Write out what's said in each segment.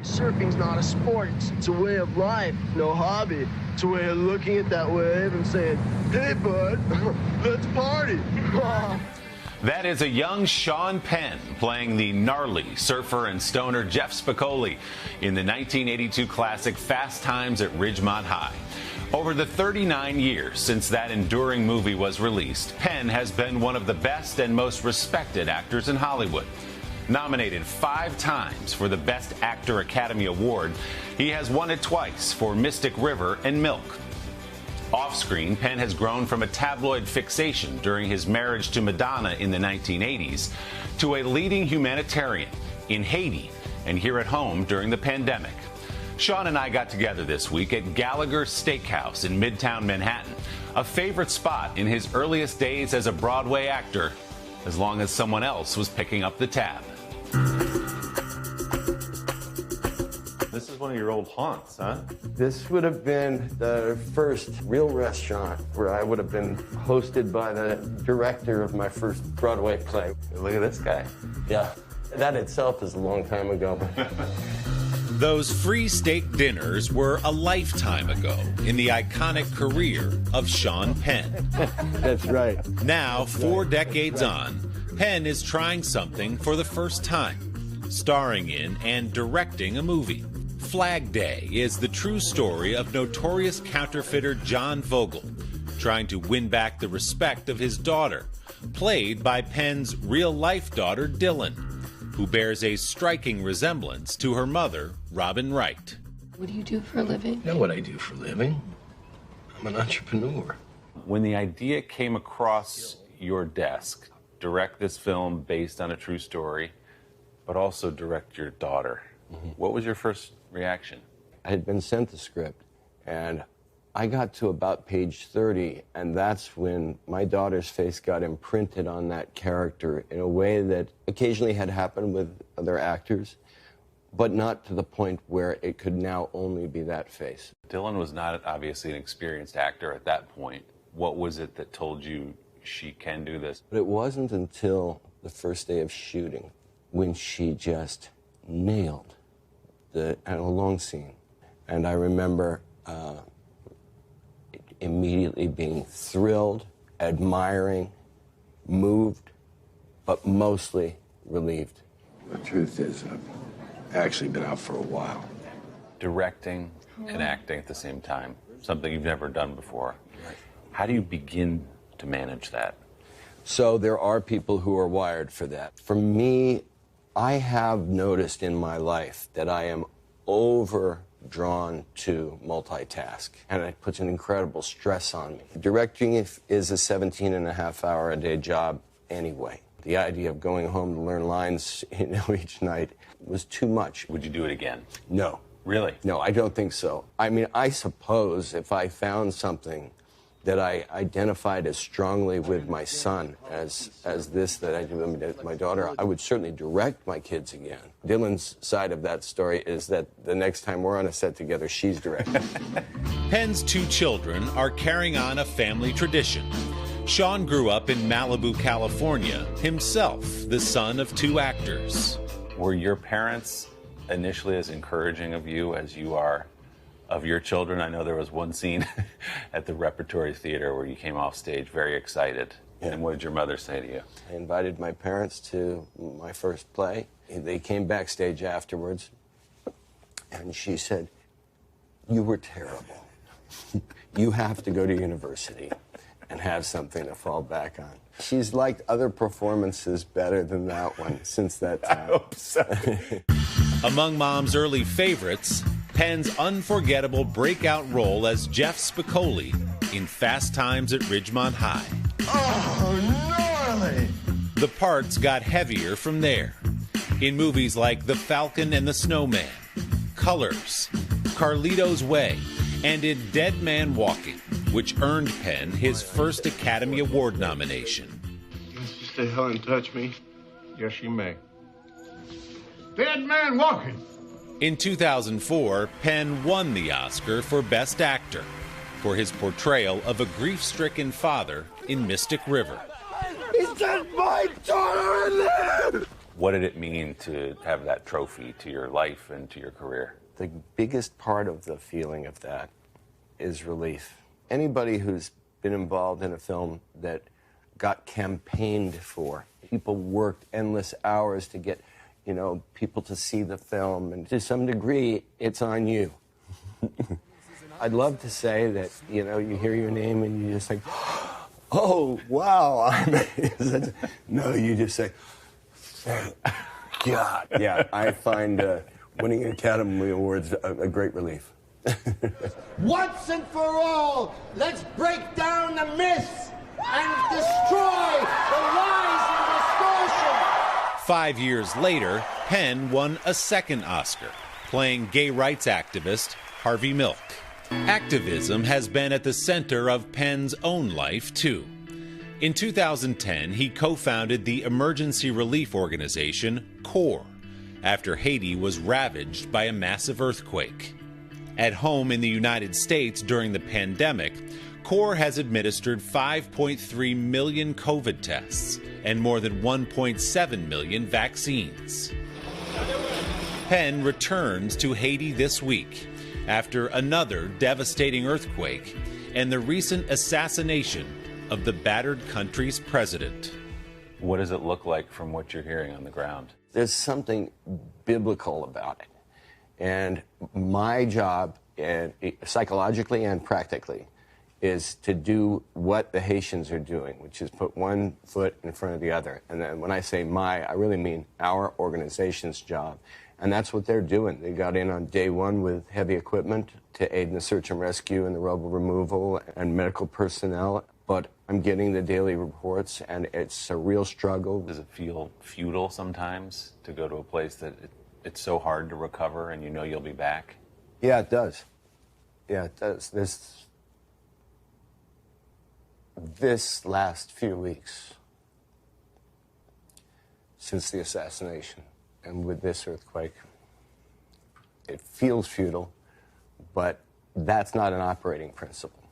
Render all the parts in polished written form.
Surfing's not a sport, it's a way of life, no hobby. It's a way of looking at that wave and saying, hey, bud, let's party. That is a young Sean Penn playing the gnarly surfer and stoner Jeff Spicoli in the 1982 classic Fast Times at Ridgemont High. Over the 39 years since that enduring movie was released, Penn has been one of the best and most respected actors in Hollywood. Nominated 5 times for the Best Actor Academy Award, he has won it twice for Mystic River and Milk. Off-screen, Penn has grown from a tabloid fixation during his marriage to Madonna in the 1980s to a leading humanitarian in Haiti and here at home during the pandemic. Sean and I got together this week at Gallagher's Steakhouse in Midtown Manhattan, a favorite spot in his earliest days as a Broadway actor, as long as someone else was picking up the tab. This is one of your old haunts, huh? This would have been the first real restaurant where I would have been hosted by the director of my first Broadway play. Look at this guy. Yeah, that itself is a long time ago. Those free steak dinners were a lifetime ago in the iconic career of Sean Penn. That's right. Now, 4 decades on, Penn is trying something for the first time, starring in and directing a movie. Flag Day is the true story of notorious counterfeiter John Vogel, trying to win back the respect of his daughter, played by Penn's real-life daughter, Dylan, who bears a striking resemblance to her mother, Robin Wright. What do you do for a living? You know what I do for a living? I'm an entrepreneur. When the idea came across your desk, direct this film based on a true story, but also direct your daughter, what was your first reaction? I had been sent the script, and I got to about page 30, and that's when my daughter's face got imprinted on that character in a way that occasionally had happened with other actors, but not to the point where it could now only be that face. Dylan was not obviously an experienced actor at that point. What was it that told you she can do this? But it wasn't until the first day of shooting when she just nailed the long scene. And I remember immediately being thrilled, admiring, moved, but mostly relieved. The truth is, I've actually been out for a while. Directing and acting at the same time, something you've never done before. How do you begin to manage that? So there are people who are wired for that. For me, I have noticed in my life that I am overdrawn to multitask, and it puts an incredible stress on me. Directing is a 17-and-a-half-hour-a-day job anyway. The idea of going home to learn lines, each night was too much. Would you do it again? No. Really? No, I don't think so. I mean, I suppose if I found something that I identified as strongly with my son as this that I do with my daughter, I would certainly direct my kids again. Dylan's side of that story is that the next time we're on a set together, she's directing. Penn's 2 children are carrying on a family tradition. Sean grew up in Malibu, California, himself the son of 2 actors. Were your parents initially as encouraging of you as you are of your children? I know there was one scene at the Repertory Theater where you came off stage very excited. Yeah. And what did your mother say to you? I invited my parents to my first play. They came backstage afterwards, and she said, "You were terrible. You have to go to university and have something to fall back on." She's liked other performances better than that one since that time. I hope so. Among Mom's early favorites, Penn's unforgettable breakout role as Jeff Spicoli in Fast Times at Ridgemont High. Oh, gnarly! The parts got heavier from there. In movies like The Falcon and the Snowman, Colors, Carlito's Way, and in Dead Man Walking, which earned Penn his first Academy Award nomination. Must you stay hell and touch me? Yes, you may. Dead Man Walking. In 2004, Penn won the Oscar for Best Actor for his portrayal of a grief-stricken father in Mystic River. He said my daughter in there! What did it mean to have that trophy to your life and to your career? The biggest part of the feeling of that is relief. Anybody who's been involved in a film that got campaigned for, people worked endless hours to get, people to see the film, and to some degree, it's on you. I'd love to say that, you hear your name and you just think, oh, wow. No, you just say, thank God. Yeah, I find winning Academy Awards a great relief. Once and for all, let's break down the myths and destroy the lies and distortion. 5 years later, Penn won a second Oscar, playing gay rights activist Harvey Milk. Activism has been at the center of Penn's own life, too. In 2010, he co-founded the emergency relief organization CORE after Haiti was ravaged by a massive earthquake. At home in the United States during the pandemic, CORE has administered 5.3 million COVID tests and more than 1.7 million vaccines. Penn returns to Haiti this week after another devastating earthquake and the recent assassination of the battered country's president. What does it look like from what you're hearing on the ground? There's something biblical about it. And my job, psychologically and practically, is to do what the Haitians are doing, which is put one foot in front of the other. And then when I say I really mean our organization's job. And that's what they're doing. They got in on day one with heavy equipment to aid in the search and rescue and the rubble removal and medical personnel. But I'm getting the daily reports, and it's a real struggle. Does it feel futile sometimes to go to a place that it's so hard to recover and you'll be back? Yeah, it does. Yeah, it does. This last few weeks, since the assassination, and with this earthquake, it feels futile, but that's not an operating principle,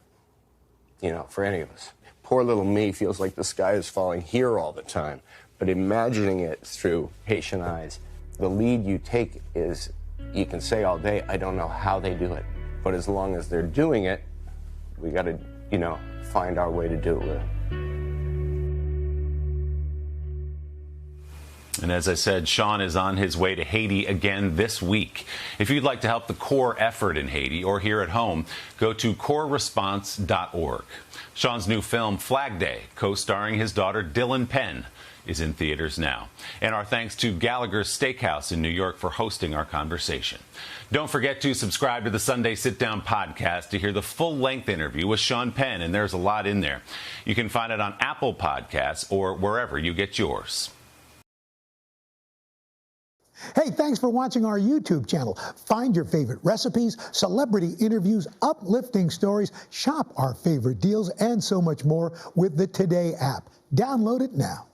for any of us. Poor little me feels like the sky is falling here all the time, but imagining it through Haitian eyes, the lead you take is, you can say all day, I don't know how they do it, but as long as they're doing it, we got to, find our way to do it with it. And as I said, Sean is on his way to Haiti again this week. If you'd like to help the CORE effort in Haiti or here at home, go to coreresponse.org. Sean's new film, Flag Day, co-starring his daughter Dylan Penn, is in theaters now. And our thanks to Gallagher's Steakhouse in New York for hosting our conversation. Don't forget to subscribe to the Sunday Sit Down podcast to hear the full-length interview with Sean Penn, and there's a lot in there. You can find it on Apple Podcasts or wherever you get yours. Hey, thanks for watching our YouTube channel. Find your favorite recipes, celebrity interviews, uplifting stories, shop our favorite deals, and so much more with the Today app. Download it now.